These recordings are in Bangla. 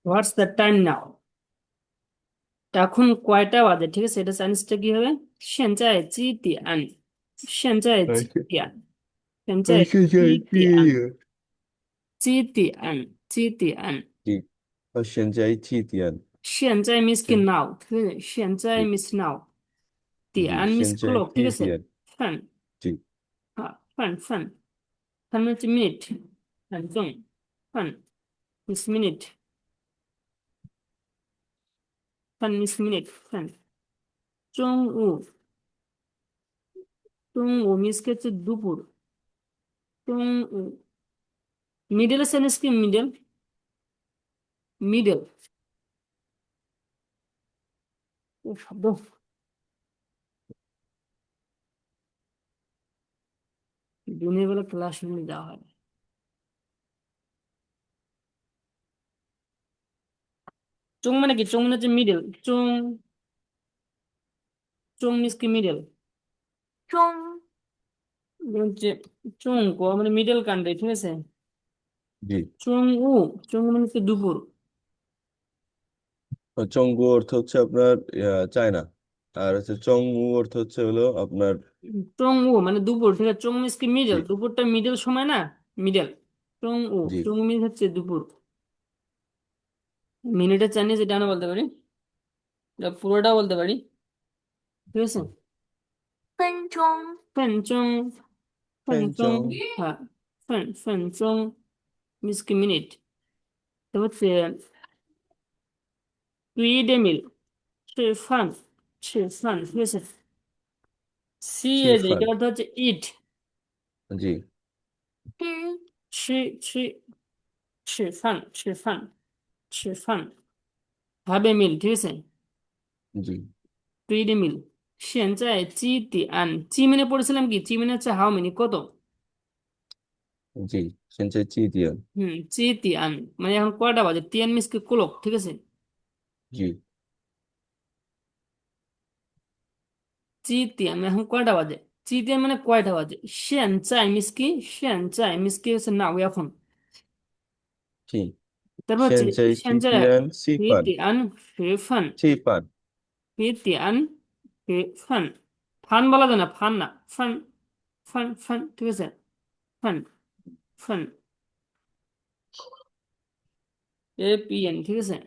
হোয়াটস দ্য টাইম নাও। এখন কয়টা বাজে, ঠিক আছে, এটা চাইনিজটা কি হবে? 现在几点现在几点现在几点几点几现在几点？现在 miss কি现 নাও, ঠিক আছে, 现在 几 miss নাও, 几 点 miss 现在 clock, ঠিক আছে, 几点？ফান, 几ফান ফান মানে হচ্ছে মিনিট, ফান জং, ফান মিস মিনিট, ফান মিস মিনিট, ফান জং উ মিস কে হচ্ছে দুপুর, জং উ মিডল সেন্স কি, মিডল, মিডল শব্দ, দিনের বেলা ক্লাস রুমে যাওয়া হয়। চং মানে কি? চং মানে হচ্ছে মিডল, চং, চং মিস কি মিডল, চং হচ্ছে চং কো মানে মিডল কান্ট্রি, ঠিক আছে। জি চং উ, চং মানে হচ্ছে দুপুর, চঙ্গু অর্থ হচ্ছে আপনার চায়না। আর হচ্ছে চংমু অর্থ হচ্ছে হলো আপনার। চং উ মানে দুপুর, ঠিক আছে, চং মিস কি জি মিডল, দুপুরটা মিডল সময় না, মিডল, চং উ, জি চং মিস হচ্ছে দুপুর। মিনিটের চাইনিজ এটা না বলতে পারি, এটা পুরোটা বলতে পারি, ঠিক আছে। 分钟分钟 ফ্যানচং হ্যাঁ, 分钟 মিস কি মিনিট। তো হচ্ছে 2:00 吃饭ঠিক আছে। সি এর এটা চিফান। অর্থ হচ্ছে ইট, জি吃饭have a meal, ঠিক আছে। জি 2:00 现在几点, জি মানে পড়েছিলাম কি, জি মানে হচ্ছে হাউ মেনি, কত। জি সেন্সাই চি দিয়ান। জি তিয়ান মানে এখন কয়টা বাজে, তিয়ান মিস কি ক্লক, ঠিক আছে। জি জি তিয়ান মানে এখন কয়টা বাজে, জি তিয়ান মানে কয়টা বাজে, 现在 মিস কি হচ্ছে নাও, এখন। জি তারপর হচ্ছে 现在几 现在 点吃饭？几点吃饭吃饭。几点吃饭, ফান বলা যায় না, ফান না, ফান, ফান ঠিক আছে, ফান, ফান APN, ঠিক আছে।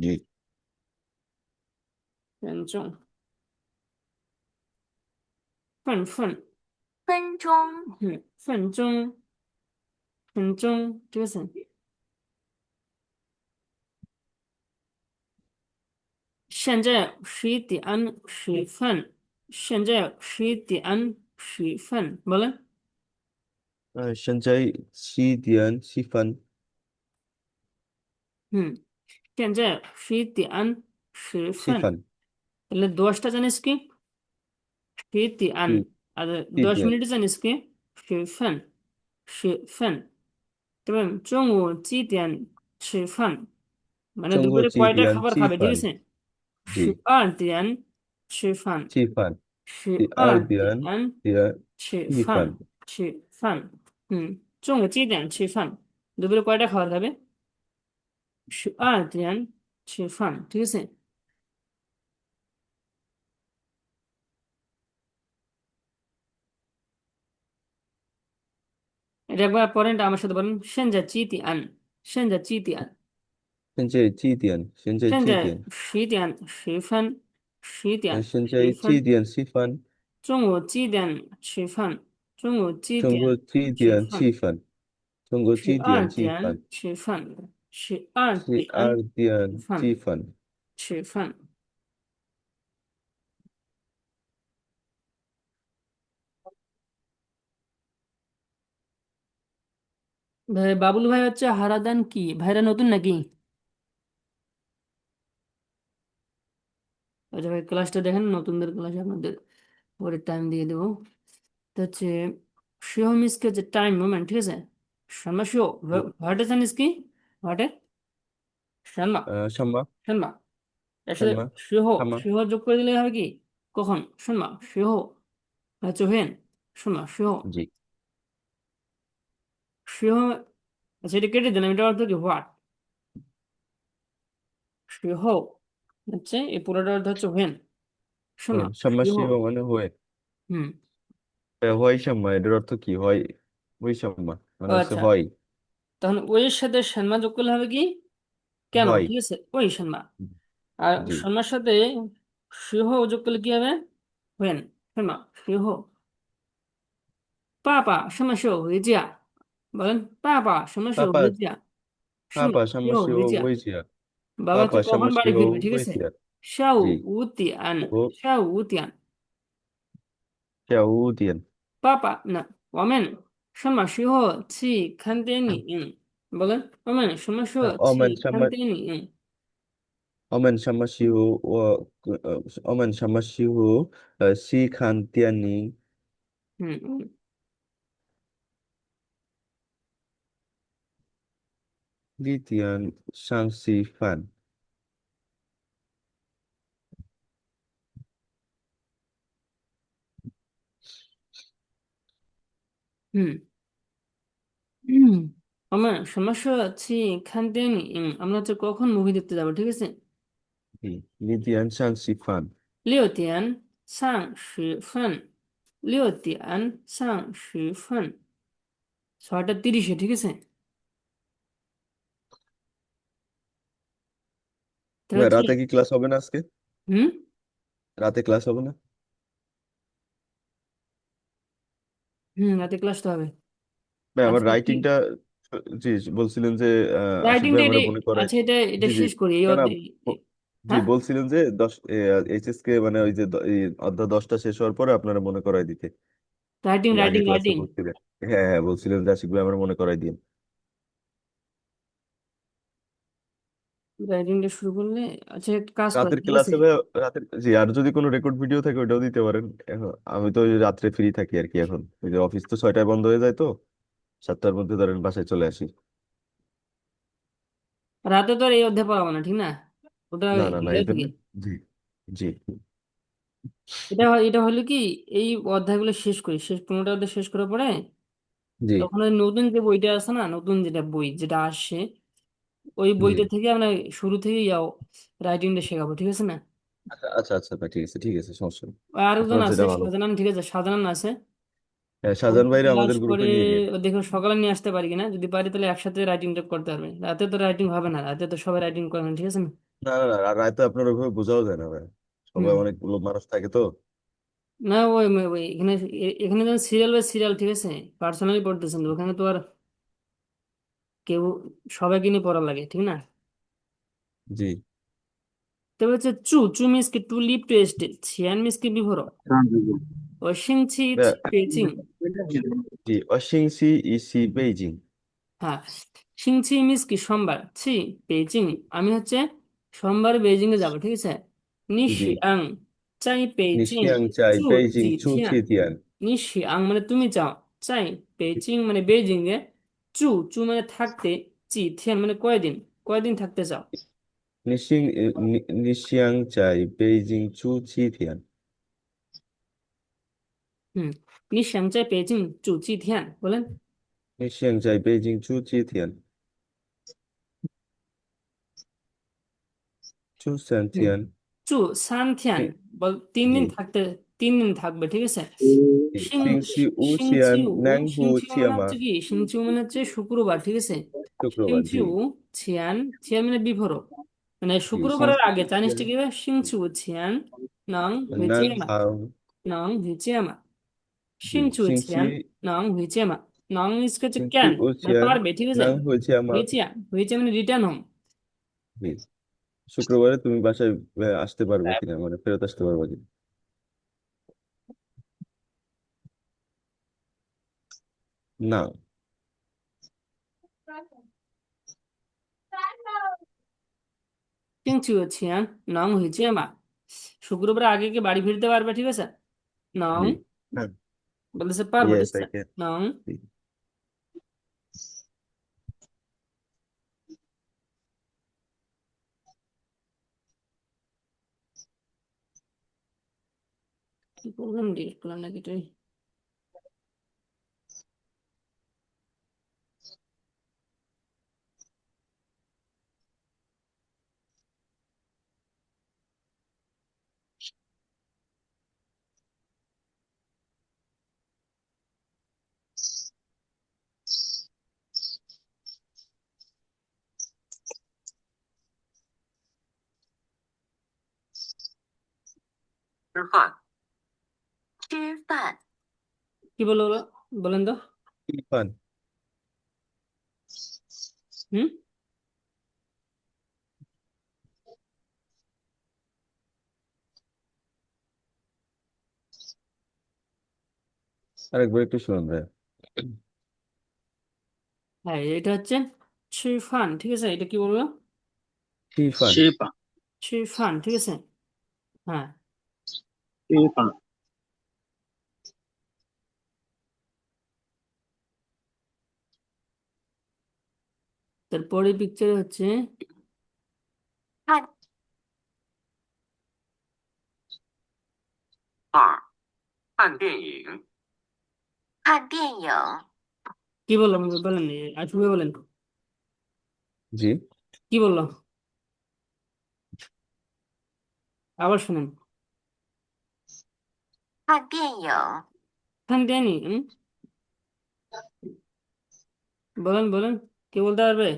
জি ফান ফান ফান ঠিক আছে। 现在11点10分, বলেন।现在七点七分。হুম, 现在11点10分, 七分。তাহলে 10টা জানিস কি, 11, 七আর七 দশ点。মিনিট জানিস কি, 10分, 10分, তবে 中午几点吃饭, মানে中国দুপুরে几 কয়টা 点 খাবার 吃 খাবে, ঠিক 饭？আছে।十জি 二点吃饭，吃饭。十第二点二点点吃饭，吃饭。吃饭，中午几点吃饭? দুপুরে কয়টা খাবার খাবে? 12点吃饭, ঠিক আছে। এটা একবার পরেন, আমার সাথে বলেন, 现在几点? 现在几点？现在现在几点？10点10分，十点现在几十分。点吃饭？中午几点吃饭？中午几中国点几点吃吃饭？饭？中国十二几点吃饭？点吃饭，十二十二点吃点饭，吃饭。吃饭。বাবুল ভাই হচ্ছে হারাদান কি, ভাইরা নতুন নাকি? আচ্ছা ভাই, ক্লাসটা দেখেন, নতুনদের ক্লাসে আপনাদের পরে টাইম দিয়ে দেবো। তো হচ্ছে শিও মিসকে হচ্ছে টাইম মোমেন্ট, ঠিক আছে। শর্মা শিও, হোয়াটে জানিস কি, হোয়াটে, শর্মা, 什么 শর্মা এর 什 সাথে 么 শিহ, 什么？শিহ যোগ করে দিলে হবে কি, কখন, শর্মা শিহ, হচ্ছে হেন, শর্মা শিহ, জি শিহ, আচ্ছা এটা কেটে দিলাম, এটা অর্থ কি হোয়াট, 时候হচ্ছে এই পুরোটা অর্থ হচ্ছে when শোনো সাম্মাসিহ 时候 মানে হয়ে। হুম হয় সাম্মা এটার অর্থ কি হয়? ওই সাম্মা ও মানে হচ্ছে আচ্ছা হয়। তখন ওই এর সাথে সানমা যোগ করলে হবে কি কেন হয়। ঠিক আছে ওই সানমা আর জি। সানমার সাথে শিহ যোগ করলে কি হবে when শোনো শিহ 爸爸什么时候回家？বলেন বাবা 什么时候 পাপা 回家？শোনো পাপা 时候 সাম্মাসিহ 回家 ওইজিয়া। বাবা পাপা হচ্ছে কখন বাড়ি সাম্মাসিহ ফিরবে ঠিক আছে ওইজিয়া। 下午 জি। 5点 ও 下午5点 চাউদিয়ান। 爸爸那我们什么时候去看电影？বলেন我们什么时候 অমেন 去看 সাম্মা 电影？ অমেন সাম্মাসিহ ও অমেন সাম্মাসিহ সি খান্তিয়ানি 嗯 লিতিয়ান সাংসি ফান। 嗯嗯，我们什么时候去看电影？আমরা হচ্ছে কখন মুভি দেখতে যাবো ঠিক আছে লিতিয়ান সাংসি ফান। 6点30分，6点30分，6টা 30-এ ঠিক আছে তাহলে হচ্ছে রাতে কি ক্লাস হবে না আজকে? হুম রাতে ক্লাস হবে না? হুম রাতে ক্লাস তো হবে ভাই আমার আচ্ছা কি রাইটিংটা, জি বলছিলেন যে আশিক ভাই রাইটিংটা আমার এটাই মনে করায়। আচ্ছা এটা জি জি। শেষ করি না না, ব- জি হ্যাঁ বলছিলেন যে 10 এইচএস কে মানে ওই যে এই অধ্যায় 10টা শেষ হওয়ার পরে আপনারা মনে করাই দিতে। রাইটিং এই আগে রাইটিং ক্লাসে রাইটিং বলছিলেন। হ্যাঁ হ্যাঁ, বলছিলেন যে আশিক ভাই আমার মনে করাই দিন। রাইটিংটা শুরু করলে আচ্ছা একটা কাজ করেন রাতের ঠিক আছে ক্লাসে ভাই, রাতের জি, আর যদি কোনো রেকর্ড ভিডিও থাকে ওটাও দিতে পারেন। এখন আমি তো ওই রাত্রে ফ্রি থাকি আর কি, এখন ওই যে অফিস তো 6টায় বন্ধ হয়ে যায়, তো 7টার মধ্যে ধরেন বাসায় চলে আসি। রাতে তো আর এই অধ্যায় পড়াবো না ঠিক না ওটা না না না, ইয়ে এই জন্য। থেকে জি জি এটা হলো কি এই অধ্যায়গুলো শেষ করি শেষ 15টা অধ্যায় শেষ করার পরে জি। তখন ওই নতুন যে বইটা আছে না নতুন যেটা বই যেটা আসছে ওই জি। বইটা থেকে আমরা শুরু থেকে ইয়াও রাইটিংটা শেখাবো ঠিক আছে না আচ্ছা আচ্ছা আচ্ছা ভাই, ঠিক আছে ঠিক আছে, সমস্যা নেই। আর আরেকজন আপনার আছে যেটা ভালো। শাহজাহান ঠিক আছে শাহজাহান আছে হ্যাঁ, ও শাহজাহান ভাইরা ক্লাস আমাদের করে গ্রুপে নিয়ে নিন। ও দেখো সকালে নিয়ে আসতে পারি কিনা যদি পারি তাহলে একসাথে রাইটিংটা করতে পারবে রাতে তো রাইটিং হবে না রাতে তো সবাই রাইটিং করে না ঠিক আছে না না না না, আর রাতে আপনার ওইভাবে বোঝাও যায় না ভাই, সবাই হুম অনেক লোক মানুষ থাকে তো। না ওই এখানে এখানে যেন সিরিয়াল বাই সিরিয়াল ঠিক আছে পার্সোনালি পড়তেছেন তো ওখানে তো আর কেউ সবাইকে নিয়ে পড়া লাগে ঠিক না জি। তবে হচ্ছে চু মিস কি টু লিভ টু এস্টে ছিয়ান মিস কি বিভোর ও সিংছি ভাইয়া, পেচিং জি অসিংসি ইসি বেইজিং। হ্যাঁ সিংছি মিস কি সোমবার ছি বেজিং আমি হচ্ছে সোমবার বেজিং এ যাবো ঠিক আছে জি। নিশি আং চাই বেজিং নিশিয়াং চাই চু বেইজিং জি চু তিয়ান ছিতিয়ান। নিশি আং মানে তুমি যাও চাই বেজিং মানে বেজিং এ চু মানে থাকতে জি তিয়ান মানে কয়দিন কয়দিন থাকতে চাও নিশিয়াং চাই বেইজিং চু ছিতিয়ান। হুম নিশি আং চাই বেজিং চু জি তিয়ান বলেন নিশিয়াং চাই বেইজিং চু ছিতিয়ান। চু হুম সানতিয়ান। চু সান তিয়ান বল 3 দিন জি। থাকতে 3 দিন থাকবে ঠিক আছে সিং সিংসি উ সিয়ান সিংচিউ ন্যাং হু সিংচিউ মানে ছিয়ামা। হচ্ছে কি সিংচিউ মানে হচ্ছে শুক্রবার ঠিক আছে শুক্রবার, জি। সিংচিউ ছিয়ান ছিয়ান মানে বিভোর মানে জি শুক্রবারের সিংসি আগে উ চাইনিজটা সিয়ান কি হবে সিংচিউ ছিয়ান নং ন্যাং হুইজিয়ামা হাও। নং হুইজিয়ামা জি সিংচিউ সিংসি ছিয়ান নং হুইজিয়ামা নং ইস হচ্ছে সিংসি ক্যান উ মানে সিয়ান পারবে ঠিক আছে ন্যাং হু ছিয়ামা। হুইজিয়া হুইজিয়া মানে রিটার্ন হোম জি। শুক্রবারে তুমি বাসায় আসতে পারবে কিনা, মানে ফেরত আসতে পারবে কিনা? না। সিংচিউ ছিয়ান নং হুইজিয়ামা শুক্রবার আগে কি বাড়ি ফিরতে পারবে ঠিক আছে নং জি। হ্যাঁ। বলতেছে পারবো ঠিক ইয়েস আই আছে ক্যান। নং কি করলাম ডিলিট করলাম নাকি তুই 吃饭， কি বলো বলো বলেন তো? ইরফান। হুম আরেকবার একটু শুনুন ভাই। হ্যাঁ, এটা হচ্ছে ছিফান, ঠিক আছে? এটা কি বলবো? ইরফান। 吃饭， ছিফান, ঠিক আছে? হ্যাঁ, 吃饭， তারপরে পিকচারে হচ্ছে 看看电影， কি বললো বলেন, আর শুনে বলেন জি। কি বললো, আবার শুনেন। 看电影， খান দেয়নি? বলেন বলেন, কে বলতে পারবে?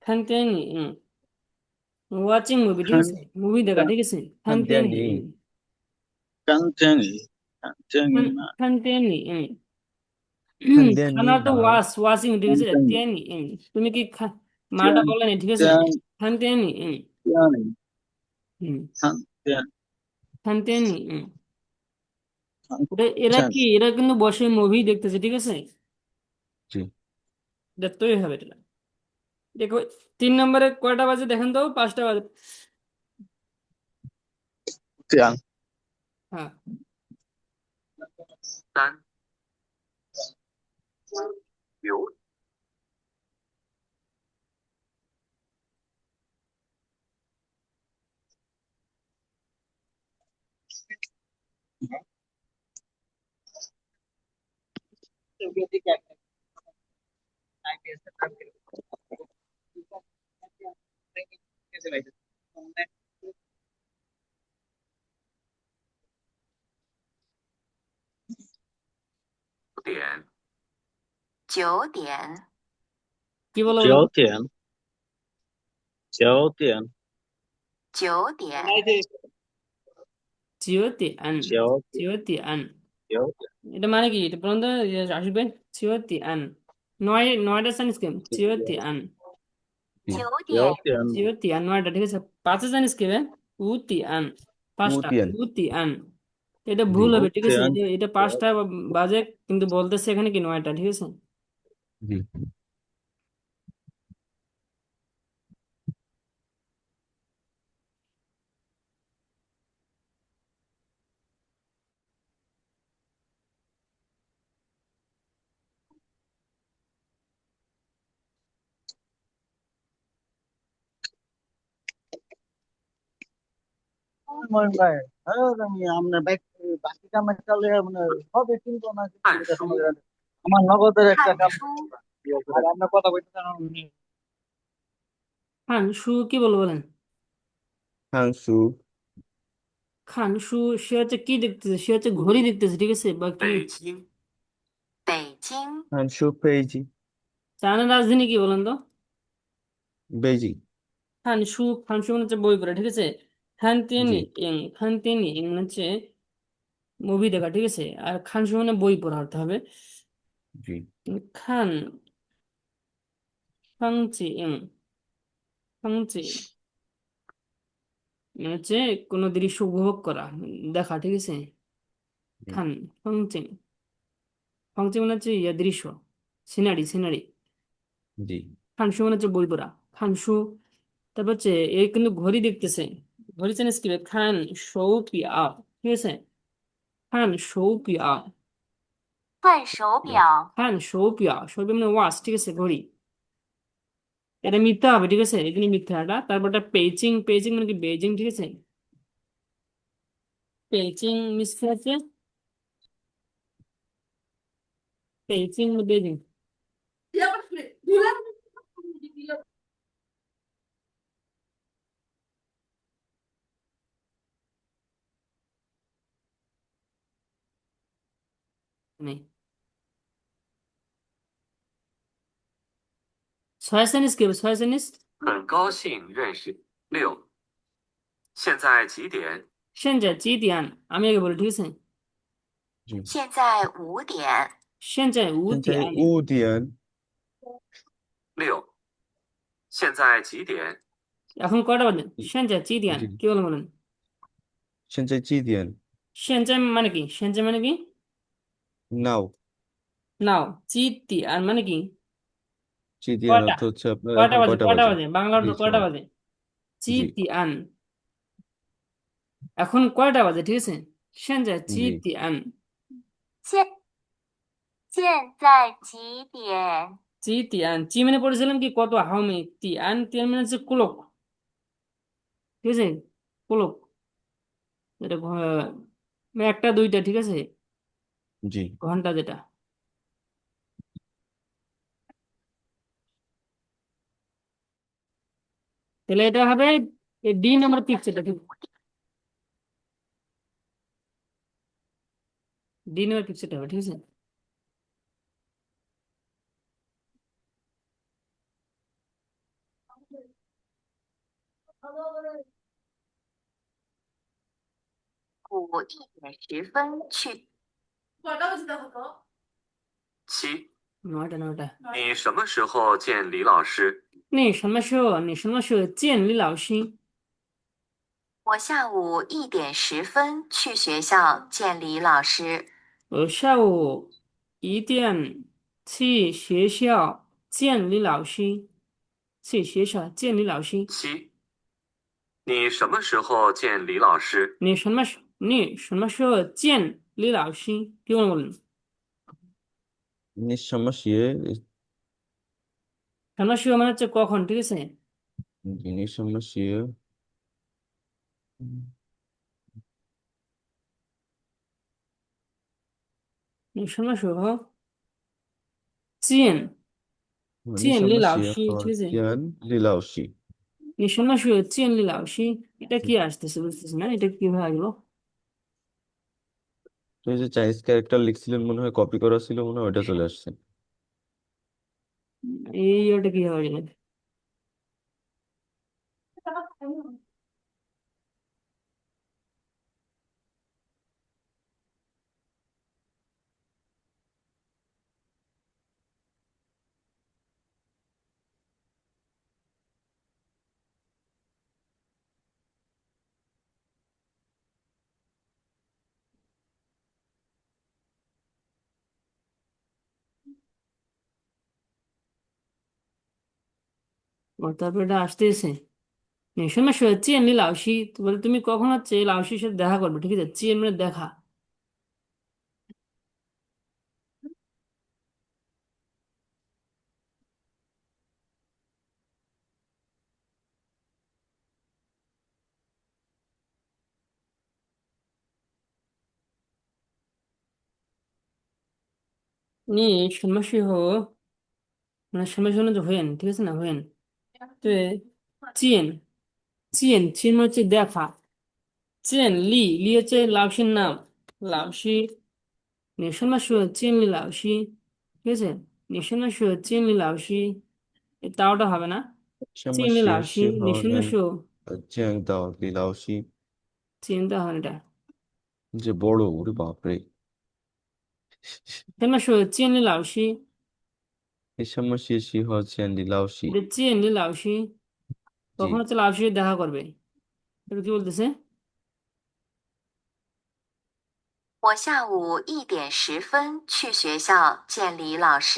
খান দেয়নি? ওয়াচিং মুভি, ঠিক 看 আছে? মুভি দেখা, 看 ঠিক আছে? খান 看电 দেয়নি? 影。看电影，看电 খান 影嘛， খান দেয়নি? 看电 খানা 影 তো 嘛。 ওয়াচিং, ঠিক 看 আছে? 电影， দেয়নি? তুমি কি 电 মাটা বলেনি, ঠিক আছে? 电 খান দেয়নি? 电影， হুম 看电 খান দেয়নি? 看 এরা 电 কি, এরা কিন্তু বসে মুভি দেখতেছে, ঠিক আছে? জি। দেখতেই হবে এটা। দেখো, 3 নম্বরে কয়টা বাজে দেখেন তো? 5টা বাজে। 电 হ্যাঁ, 9点， কি বলো বলো তো? 9点，9点， 9点， চিওতি আন, 9 চিওতি আন, 9 এটা মানে কি? এটা পর্যন্ত আসবে চিওতি আন। নয়টা জানিস কেন? চিওতি আন, জি। 9点， 9点 চিওতি আন নয়টা, ঠিক আছে? 5 জানিস কে বে? উতি আন, 5টা, 乌店。 উতি আন। এটা জি। ভুল হবে, ঠিক আছে? 9点 এটা 5টা বাজে, কিন্তু বলতেছে এখানে কি 9টা, ঠিক আছে? জি। মহিন ভাই, হ্যাঁ আমি আপনার বাইক বাকি কামের চালে মানে সব চিন্তা না কিন্তু এটা সমাধান। আমার নগদের একটা 看 কাম 书， আর আপনার কথা বলতে চান খান শু, কি বলবো বলেন? 看书。 খান শু, সে হচ্ছে কি দেখতেছে? সে হচ্ছে ঘড়ি দেখতেছে, ঠিক আছে? বা কি? 北京，看书北京。 চায়নার রাজধানী কি বলেন তো? 北京。 খানসু, খানসু মানে হচ্ছে বই পড়া, ঠিক আছে? জি। খান তেনি ইং মানে হচ্ছে মুভি দেখা, ঠিক আছে? আর খানসু মানে বই পড়া হতে হবে। জি। খান ফাংচি ইং, ফাংচি মানে হচ্ছে কোনো দৃশ্য উপভোগ করা, দেখা, ঠিক আছে? জি। খান ফাংচি, ফাংচি মানে হচ্ছে দৃশ্য, সিনারি, সিনারি। জি। খানসু মানে হচ্ছে বই পড়া, খানসু। তারপর হচ্ছে এ কিন্তু ঘড়ি দেখতেছে। ঘড়ি চেনে কি? খান শৌ পি আপ, ঠিক আছে? খান শৌ পি আপ, 看手表， হ্যাঁ সৌপিয়া, সৌপিয়া মানে ওয়াচ, ঠিক আছে? ঘড়ি। এটা মিথ্যা হবে, ঠিক আছে? এখানে মিথ্যাটা। তারপরটা পেইচিং, পেইচিং মানে কি? বেজিং, ঠিক আছে? পেইচিং মিস কি আছে? পেইচিং বেজিং। নেই। 6 শ্রেণী কি হবে? 6 শ্রেণী? 很高兴认识六。现在几点？现在几点？আমি আগে বলি ঠিক আছে জি 现在5点。现在五 现在 点 5点6. 现在几点？ এখন কয়টা বাজে 现在几点 জি কি বলেন বলেন 现在几点 现在মানে কি 现在মানে কি নাও নাও 几点মানে কি জি দিয়ে কয়টা অর্থ হচ্ছে আপনার কয়টা এখন বাজে কয়টা কয়টা বাজে বাজে বাংলা অর্থ জি কয়টা সময় বাজে 几 জি 点 এখন কয়টা বাজে ঠিক আছে 现在几 জি 点现现在几点？ 几点জি মানে পড়েছিলাম কি কত হাউ মেনি তিয়ান তিয়ান মানে হচ্ছে ক্লক ঠিক আছে ক্লক এটা একটা দুইটা ঠিক আছে জি ঘন্টা যেটা তাহলে এটা হবে ডি নাম্বার পিকচারটা ঠিক ডি নাম্বার পিকচারটা হবে ঠিক আছে 5:10去。7. নয়টা নয়টা你什么时候见李老师？你什么时候见李老师我下午1:10去学校见李老师。我下午1点去学校见李老师去学校见李老师7. 你什么时候见李老师？你什么时候见李老师কি বলেন বলেন নিঃসমস্যে 什么时候মানে হচ্ছে কখন ঠিক আছে নিঃসমস্যে 你什么时候见见李老 নিঃসমস্যে 师ঠিক আছে জ্ঞান লীলাওসি 你什么时候见李老师এটা কি আসতেছে বুঝতেছি না এটা কিভাবে আসলো তো এই যে চাইনিজ ক্যারেক্টার লিখছিলেন মনে হয় কপি করা ছিল মনে হয় ওটা চলে আসছে এই ওটা কিভাবে আসলো ও তারপর এটা আসতেছে 你什么时候见李老师তো বলে তুমি কখন হচ্ছে এই লাউসির সাথে দেখা করবে ঠিক আছে চেন মানে দেখা 你什么时候মানে什么时候就 when ঠিক আছে না when 对见মানে হচ্ছে দেখা 见李হচ্ছে লাউসির নাম লাউসি 你什么时候见李老师ঠিক আছে 你什么时候见李老师এই তাওটা হবে না 见李老师 সমস্যে হলেন 你什么时候 জ্যাং দাও লীলাওসি 见到হবে না এটা যে বড় ওরে বাপরে 什么时候见李老师 এই সমস্যে সি হচ্ছেন লীলাওসি 见李老师 জি কখন হচ্ছে লাউসির সাথে দেখা করবে এটা কি বলতেছে 我下午1:10去学校见李老师。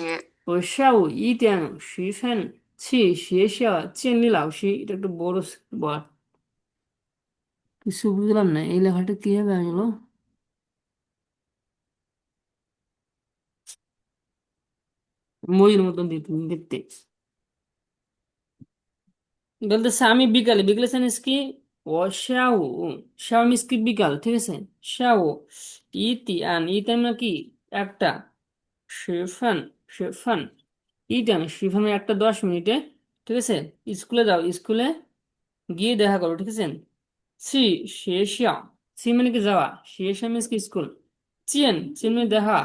我下午1点10分去学校见李老师এটা একটু বড় বল কিছু বুঝলাম না এই লেখাটা কিভাবে আসলো মইয়ের মতন দেখতে বলতেছে আমি বিকালে বিকালে জানিস কি ও শাও শাও মিস কি বিকাল ঠিক আছে শাও ইতি মানে কি একটা 10分ইতি 10分 একটা 10 মিনিটে ঠিক আছে স্কুলে যাও স্কুলে গিয়ে দেখা করো ঠিক আছে সি শেষ সি মানে কি যাওয়া শেষ মিস কি স্কুল চেন মানে দেখা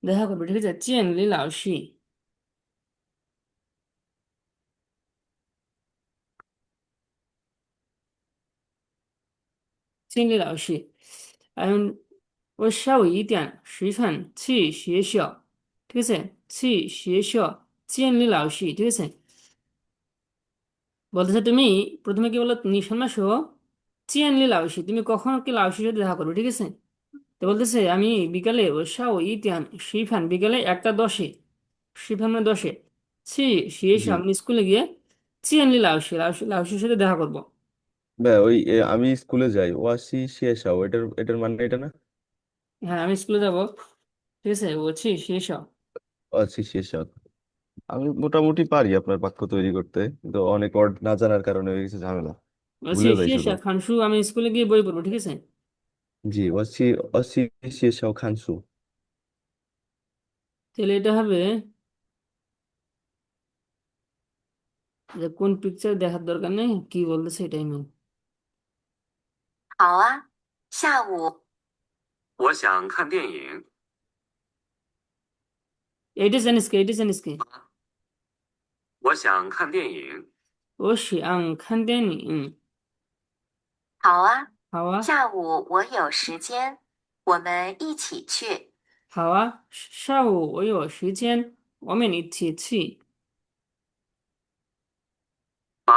দেখা করবে ঠিক আছে চেন লি লাউসি 建立老师。我下午1点10分去学校，ঠিক আছে?去学校建立老师, ঠিক আছে? বলতেছে তুমি প্রথমে কি বলো নিশান সহ চিয়ানলি লাউসি, তুমি কখন কি লাউসির সাথে দেখা করবে, ঠিক আছে? তো বলতেছে আমি বিকালে ও শাও ইতিয়ান শিফান বিকালে 1টা 10-এ, শিফান মানে 10-এ জি আমি স্কুলে গিয়ে চিয়ানলি লাউসির সাথে দেখা করব। ভাই আমি স্কুলে যাই ওয়াসি শেষাও এটার মানে এটা না? হ্যাঁ আমি স্কুলে যাব, ঠিক আছে, ও শেষাও। ওয়াসি শেষাও। আমি মোটামুটি পারি আপনার বাক্য তৈরি করতে, কিন্তু অনেক ওয়ার্ড না জানার কারণে হয়ে গেছে ঝামেলা, ভুলে যাই শুধু। খানসু আমি স্কুলে গিয়ে বই পড়বো, ঠিক আছে? জি ওয়াসি শেষাও খানসু। তাহলে এটা হবে যে কোন পিকচার দেখার দরকার নেই, কি বলতেছে এটাই মেন। 好啊，下午我想看电影。এইটা জানিস কি? 我想看电影。我想看电影。好啊，好啊，下午我有时间，我们一起去。好啊，下午我有时间，我们一起去。八，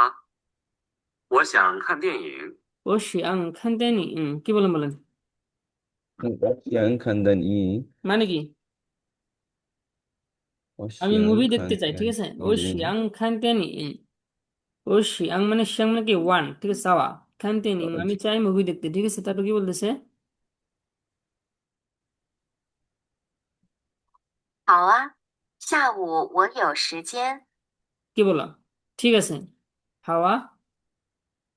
我想看电影。我想看电影, কি বলেন বলেন? ওয়াসিয়াং খানদান ই। মানে কি? আমি ওয়াসিয়াং মুভি দেখতে চাই, খানদান ঠিক আছে? ও ই। শিয়াং খান তেনিং, ও শিয়াং মানে কি ওয়ান, ঠিক আছে, চাওয়া, খান তেনিং আমি জি চাই মুভি দেখতে, ঠিক আছে? তারপর কি বলতেছে? 好啊，下午我有时间。কি বললাম? ঠিক আছে, হাওয়া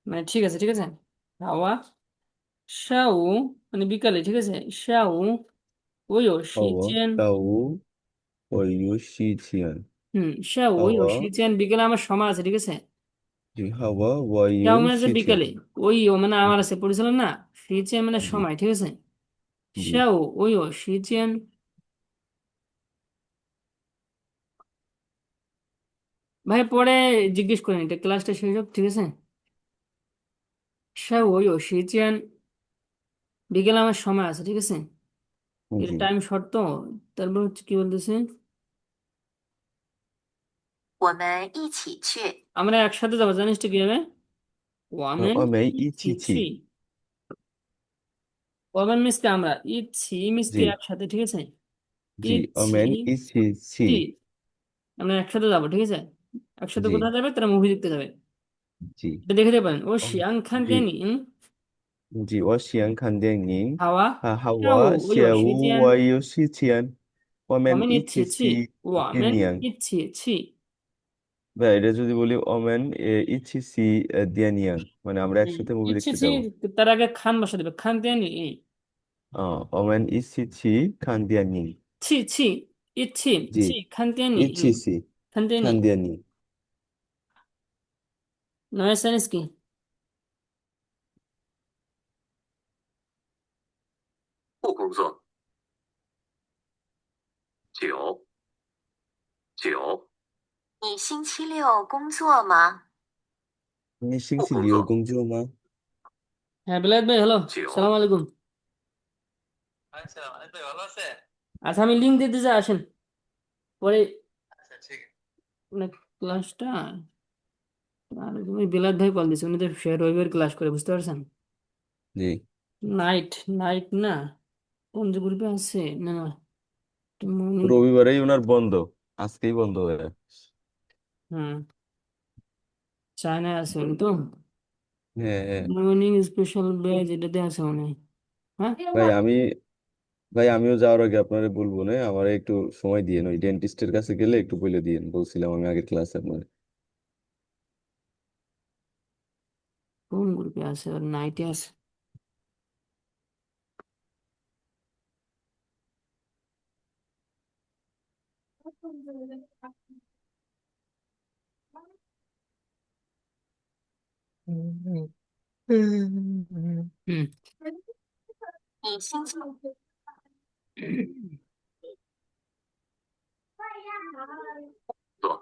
মানে ঠিক আছে, ঠিক আছে, হাওয়া, শাও মানে বিকালে, ঠিক আছে, শাও ও ইউ হাওয়া শিজেন, তাও ওয়ু শিছিয়ান। শাও ও ইউ হাওয়া শিজেন বিকালে আমার সময় আছে, ঠিক আছে? জি হাওয়া ওয়ু শাও মানে আছে শিছিয়ান। বিকালে, ওই ও মানে আমার আছে পরিচালনা না, শিজেন মানে জি সময়, ঠিক আছে? জি শাও ও ইউ শিজেন। ভাই পরে জিজ্ঞেস করেন, এটা ক্লাসটা শেষ হোক, ঠিক আছে? শাও ও ইউ শিজেন বিকেলে আমার সময় আছে, ঠিক আছে? এটা জি টাইম শর্ট তো। তারপর হচ্ছে কি বলতেছে? 我们一起去。আমরা একসাথে যাবো, জানিস তো কি হবে? ওয়ামেন অমেই ইছিছি। ইচ্ছি, ওয়ামেন মিসকে আমরা, ইচ্ছি জি মিসকে একসাথে, ঠিক আছে? জি ইচ্ছি অমেন ইছিছি। ছি, আমরা একসাথে যাবো, ঠিক আছে? একসাথে জি কোথায় যাবে? তারা মুভি দেখতে যাবে। জি এটা দেখে দিতে পারেন, ও অম, শিয়াং খান জি তেনিং জি ওয়াসিয়াং খানদেং হাওয়া hawa 下午我有 下时午我间，有时间，我们我们一一起起去，去我电影。们一起去。বা এটা যদি বলি ওমেন ইচ্ছি সি দিয়ানিয়াং, মানে আমরা একসাথে মুভি ইচ্ছে দেখতে ছি, যাব। তার আগে খান বসা দেবে, খান তেনিং, ওমেন ইচ্ছি সি খান দিয়ানিং। ছি, জি খান তেনিং, ইচ্ছি সি খান খান তেনিং। দিয়ানিং। নয় সেন্স কি? 不工作。九九你星期六工作吗？你星不期六工作。工作吗？হ্যাঁ বিলাত ভাই, হ্যালো, 九 সালাম আলাইকুম। আচ্ছা আচ্ছা ভালো আছে। আচ্ছা আমি লিঙ্ক দিতে চাই, আসেন পরে মানে ক্লাসটা। আর তুমি বিলাত ভাই কল দিছে, উনি তো রবিবার ক্লাস করে, বুঝতে পারছেন? জি নাইট নাইট না, কোন যে গ্রুপে আছে, না না, মর্নিং। রবিবারেই ওনার বন্ধ, আজকেই বন্ধ হয়ে। হুম, চায়নায় আছে উনি তো, হ্যাঁ হ্যাঁ। মর্নিং স্পেশাল ব্যাচ এটাতে আছে মনে হয়। হ্যাঁ ভাই আমিও যাওয়ার আগে আপনারে বলবো না, আমার একটু সময় দিয়েন, ওই ডেন্টিস্টের কাছে গেলে একটু বলে দিয়েন, বলছিলাম আমি আগের ক্লাসে আপনার। কোন গ্রুপে আছে, আর নাইটে আছে? হুম। 你星期做。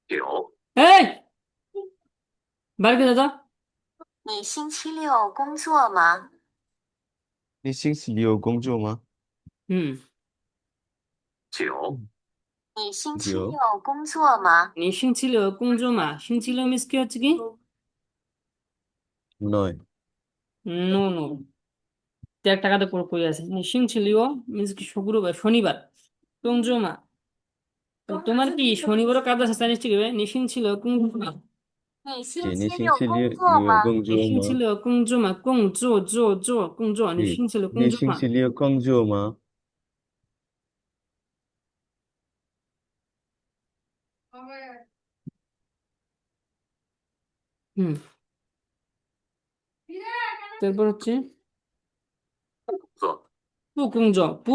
九 এই বার করে দাদা, 你星期六工作吗？你星期六工作吗？ হুম 9、你星期 9 六工作吗？ নিশিং ছিল কুঞ্জমা শিং ছিল মিস কি হচ্ছে কি 9 নো নো এক টাকাতে পুরো কই আছে নিশিং ছিল মিস কি শুক্রবার শনিবার কুঞ্জমা তো তোমার কি শনিবারও কাজ আছে জানিস ঠিক হবে নিশিং ছিল কুঞ্জমা 你星 জি 期 你 六 星期工作六吗？工作 নিশিং 吗？ ছিল কুঞ্জমা কুং জো জো জো কুঞ্জ 对， নিশিং ছিল 你星 কুঞ্জমা 期六工作吗？ হুম তারপর হচ্ছে 工作。 পু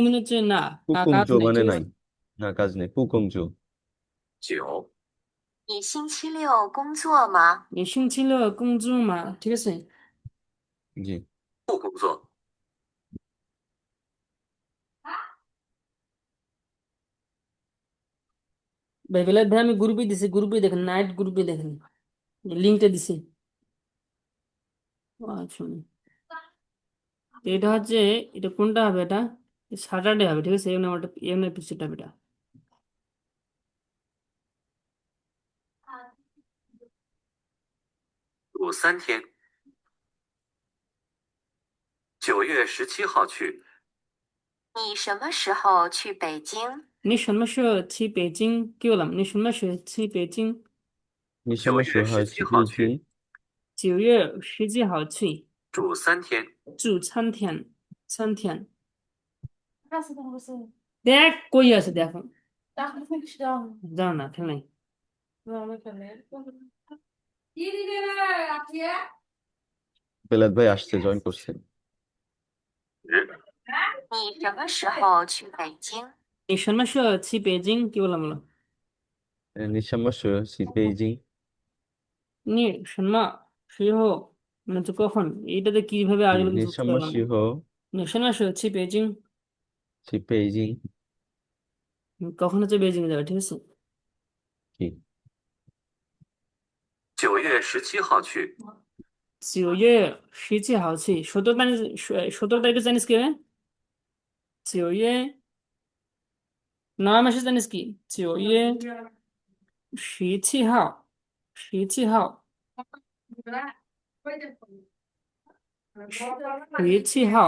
মানে হচ্ছে না কাজ不工作 নেই মানে ঠিক আছে নাই না কাজ নেই 不工作9、你星期六工作吗？ নিশিং ছিল কুঞ্জমা ঠিক আছে জি 不工作。 বেলায় ভাই আমি গ্রুপে দিছি গ্রুপে দেখেন নাইট গ্রুপে দেখেন লিঙ্কটা দিছি আচ্ছা তো এটা হচ্ছে এটা কোনটা হবে এটা স্যাটারডে হবে ঠিক আছে এমন এপিসোড হবে এটা 补3天。9月17号去。你什么时候去北京？ 你什么时候去北京কি বললাম 你什么时候去北京你什么时候9月17去号去。北京？9月10号去住3天。住3天দেখ কই আছে দেখো জানো না খেলে নাই বেলাত ভাই আসছে জয়েন করছে 10、你什么时候去北京？ 你什么时候去北京কি বললাম বলো 你什么时候去北京？ 你什么时候মানে হচ্ছে কখন এইটাতে কিভাবে আসলে 你 কিছু 什 বুঝতে 么 পারলাম না 时候 你什么时候去北京去北京？ কখন হচ্ছে বেজিং যাবে ঠিক আছে কি 9月17号去。 9月17号去17 তারিখে জানিস কি হবে 9 মাসে জানিস কি 9月17号17号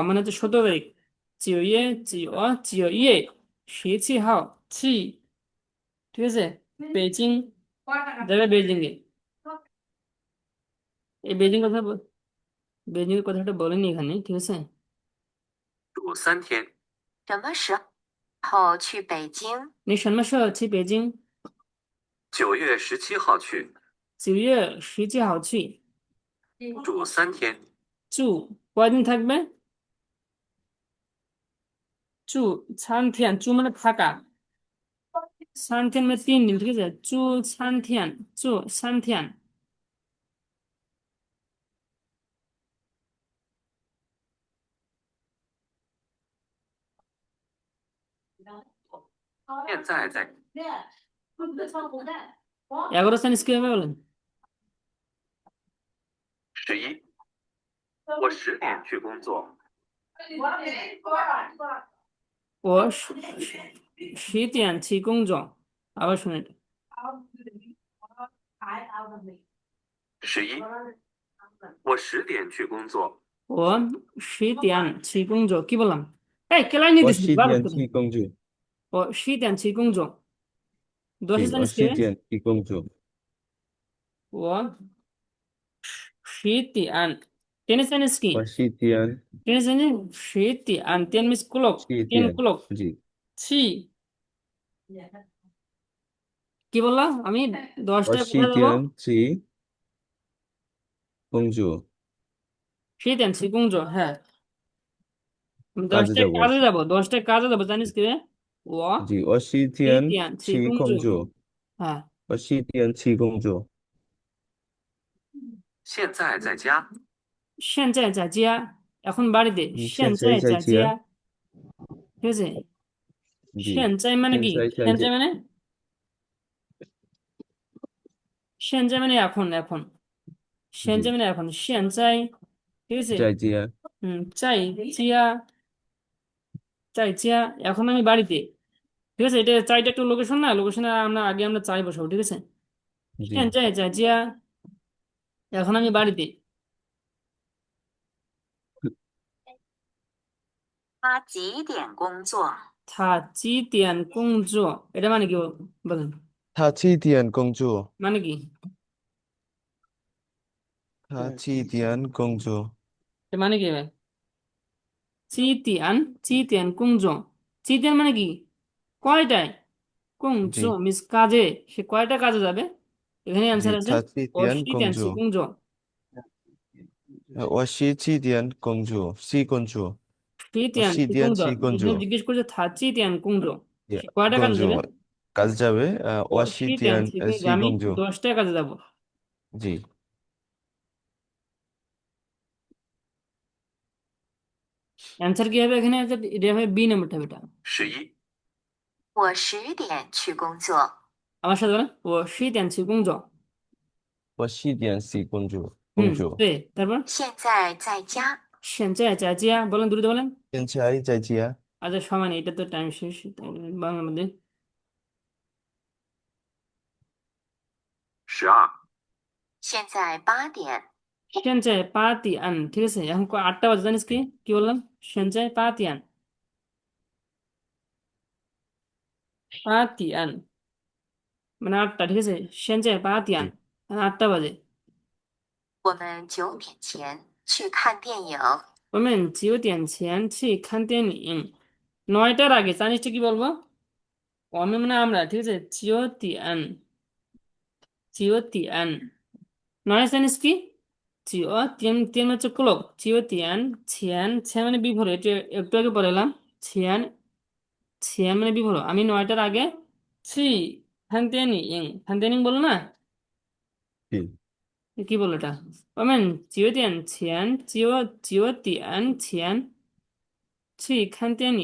মানে হচ্ছে 17 তারিখ 9月17号去ঠিক আছে বেজিং যাবে বেজিং এ এই বেজিং এর কথাটা বলেনি এখানে ঠিক আছে 住3天。什么时候去北京？你什么时候去北京9月17号去。 9月17号去住3天。住কয়দিন থাকবে 住3天住মানে থাকা 3天মানে 3 দিন ঠিক আছে 住3天现在在。 11 জানিস কি হবে বলেন 11、我10点去工作。我10点去工作আবার শুনে 11、我10点去工作。我10点去工作কি বললাম এই কেলাই নিয়ে 我 দিছিস 10 বারবার 点 করে 去工作。我10点去工作 দশে 对，我 জানিস কি 10点去工作。我10点টেনিস জানিস কি 我10点 টেনিস জানিস 10点 10 মিস ক্লক 10 10 点 ক্লক জি ছি কি বললাম আমি 10টায় 我 কোথায় 10 যাবো 点去工作 10点去工作হ্যাঁ আমি কাজে 10টায় যাব কাজে যাবো 10টায় কাজে যাবো জানিস কি রে 我 জি 我10 10点点去去工作工作 হ্যাঁ 我10点去工作现在在家。现在在家এখন বাড়িতে 现 现 在 在 在 在 家 家ঠিক আছে জি 现在মানে 现 কি 在在 现 家 在মানে 现在মানে এখন 现在মানে এখন 现在 ঠিক আছে যাই জিয়া 在家在家এখন আমি বাড়িতে ঠিক আছে এটা চাইটা একটু লোকেশন না লোকেশনে আমরা চাই বসাবো ঠিক আছে জি 现在在家এখন আমি বাড়িতে 他几点工作？他几点工作এটা মানে কি বলেন 他几点工作 মানে কি 他几点工作 এটা মানে কি ভাই 几点工作 几点মানে কি কয়টায় 工 জি 作 মিস কাজে সে কয়টা কাজে যাবে এখানে জি অ্যান্সার আছে 他几 ও 点 শি 工 点起 作 工作我是几点工作是工作十我点起工作是点是工এখানে作 জিজ্ঞেস করছে 他几点工作সে কয়টা 工 কাজে যাবে 作 কাজ যাবে ও 我 শি 是 点 点 起工作 是 আমি 工作 10টায় কাজে যাব জি অ্যান্সার কি হবে এখানে এটা হবে বি নাম্বারটা হবে এটা 11、我10点去工作。 আমার সাথে বলেন ও শি点起工作我是点是工作工作 对তারপর 现在在家。现在在家বলেন দ্রুত বলেন 现在在家 আচ্ছা সমান এটা তো টাইম শেষ তাই বাংলার মধ্যে 12、现在8点。现在8点ঠিক আছে এখন 8টা বাজে জানিস কি কি বললাম 现在8点8点মানে 8টা ঠিক আছে 现在8点 জি 8টা বাজে 我们9点前去看电影。我们9点前去看电影 9টার আগে জানিসটা কি বলবো আমি মানে আমরা ঠিক আছে 9点 9 জানিস কি 9点হচ্ছে ক্লক 9点前মানে বিপরীত এটা একটু আগে বললাম 前মানে বিপরীত আমি 9টার আগে 去看电影বলো না জি কি বলো এটা 我们9点前去看电影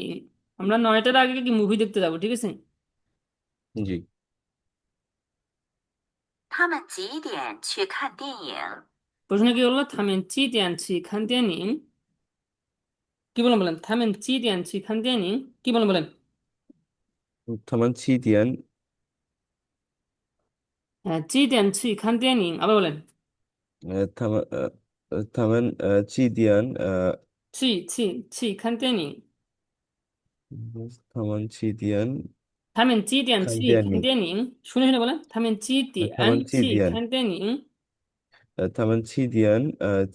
আমরা 9টার আগে কি মুভি দেখতে যাবো ঠিক আছে জি 他们几点去看电影？ প্রশ্ন কি হলো 他们几点去看电影 কি বলেন বলেন 他们几点去看电影 কি বলেন বলেন 他们7点 হ্যাঁ 几点去看电影 আবার বলেন 他们7点去看电影他们7点他们几点看去电影看电影শুনে শুনে বলেন 他们七点他们几点去看电影他们7点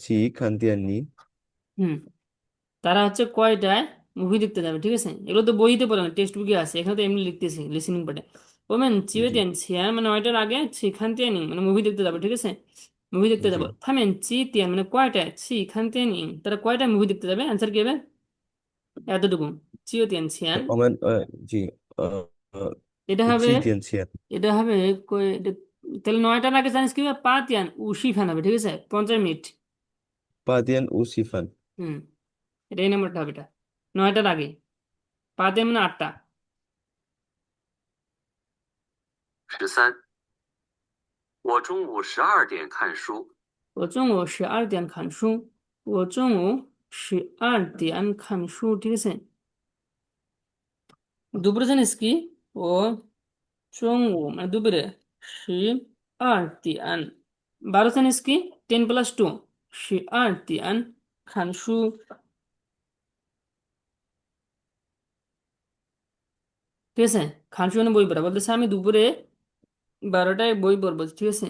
去看电影 হুম তারা হচ্ছে কয়টায় মুভি দেখতে যাবে ঠিক আছে এগুলো তো বইতে পড়ে না টেক্সট বুকে আছে এখানে তো এমনি লিখতেছি লিসেনিং পার্টে ওমেন চিও জি দেন ছিয়ান মানে 9টার আগে সেখান দিয়ে নিন মানে মুভি দেখতে যাবো ঠিক আছে মুভি দেখতে জি যাবো থামেন চি তিয়ান মানে কয়টায় সেখান দিয়ে নিন তারা কয়টায় মুভি দেখতে যাবে অ্যান্সার কি হবে এতটুকু চিও তিয়ান ছিয়ান জি এটা হবে 7点前 এটা হবে তাহলে 9টার আগে জানিস কি হবে পা তিয়ান উশি ফ্যান হবে ঠিক আছে 50 মিনিট 8点50分 হুম এটা এই নাম্বারটা হবে এটা 9টার আগে পা তিয়ান মানে 8টা 13、我中午12点看书。我中午十二点看书。我中午12点看书ঠিক আছে দুপুরে জানিস কি ও中午মানে দুপুরে 12点 12 জানিস কি 10+2 12点看书 ঠিক আছে খান শু মানে বই পড়া বলতেছে আমি দুপুরে 12টায় বই পড়বো ঠিক আছে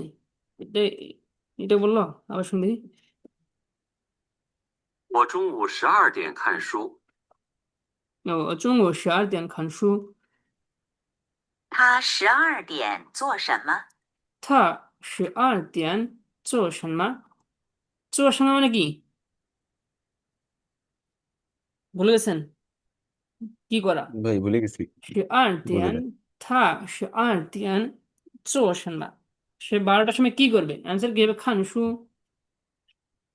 এটা এটা বললো আবার শুনি 我中午12点看书。我中午12点看书他12点做什么？他12点做什么做什么মানে কি ভুলে গেছেন কি করা ভাই ভুলে গেছি 十二 বলে 点 দেন 他12点做什么সে 12টার সময় কি করবে অ্যান্সার কি হবে খান শু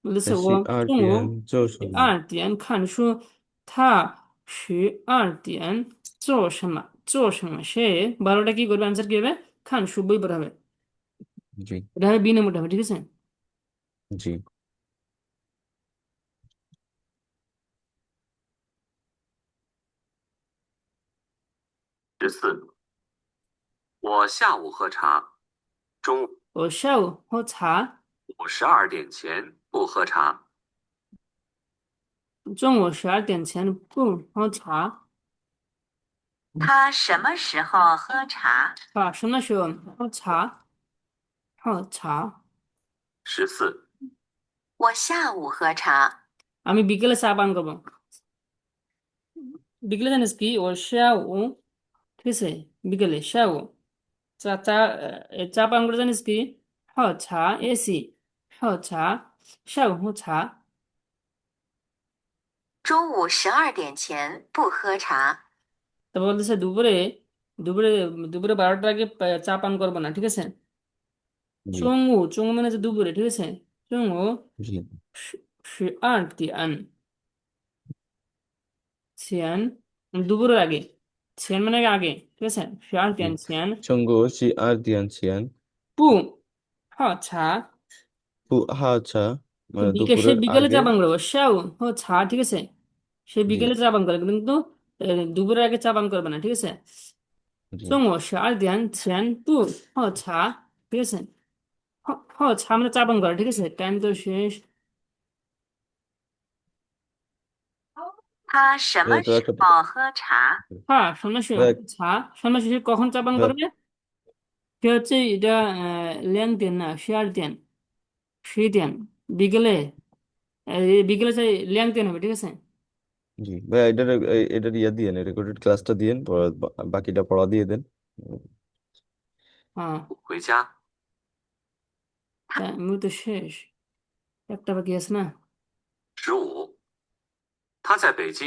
বলতেছে ও 中午12点做什么12点看书他12点做什么做什么সে 12টা কি করবে অ্যান্সার কি হবে খান শু বই পড়া হবে জি এটা হবে বি নাম্বারটা হবে ঠিক আছে জি 14，我下午喝茶，中午我下午喝茶， 12点前不喝茶。中午12点前不喝茶。他什么时候喝茶？什么时候喝茶？喝茶。 14，我下午喝茶。 আমি বিকেলে চা পান করবো। বিকেলে জানিস কি ও শাও, ঠিক আছে, বিকেলে শাও চা চা চা পান করে জানিস কি? হ ছা এসি, হ ছা শাও হো ছা। 中午12点前不喝茶。 তারপর বলতেছে দুপুরে দুপুরে দুপুরে 12টার আগে চা পান করবো না, ঠিক আছে। জি চঙু চঙু মানে যে দুপুরে, ঠিক আছে। চঙু জি 12点前, দুপুরের আগে, ছেন মানে আগে, ঠিক আছে। জি 12点前 청구 시 আরদিয়ান ছিয়ান 不喝茶。হাচা মানে সে দুপুরের বিকেলে আগে চা পান করবো, শ্যাও ও ছা, ঠিক আছে। সে জি বিকেলে চা পান করবে কিন্তু দুপুরের আগে চা পান করবে না, ঠিক আছে। জি 中午12点前不喝茶, ঠিক আছে। ছা মানে চা পান করা, ঠিক আছে। টাইম তো শেষ। 他什么 তো 时 একটা 候喝茶？ সন্ন্যাসী ভাই ছা, সন্ন্যাসী সে কখন চা পান ভাই করবে? সে হচ্ছে এটা 2点না, 12点, 10点, বিকেলে বিকেলে চাই 2点হবে, ঠিক আছে। জি ভাই এটার ইয়া দিয়েন রেকর্ডেড ক্লাসটা দিয়েন বাকিটা পড়া দিয়ে দেন হ্যাঁ, 回家。 টাইম তো শেষ, একটা বাকি আছে না।15，他在北京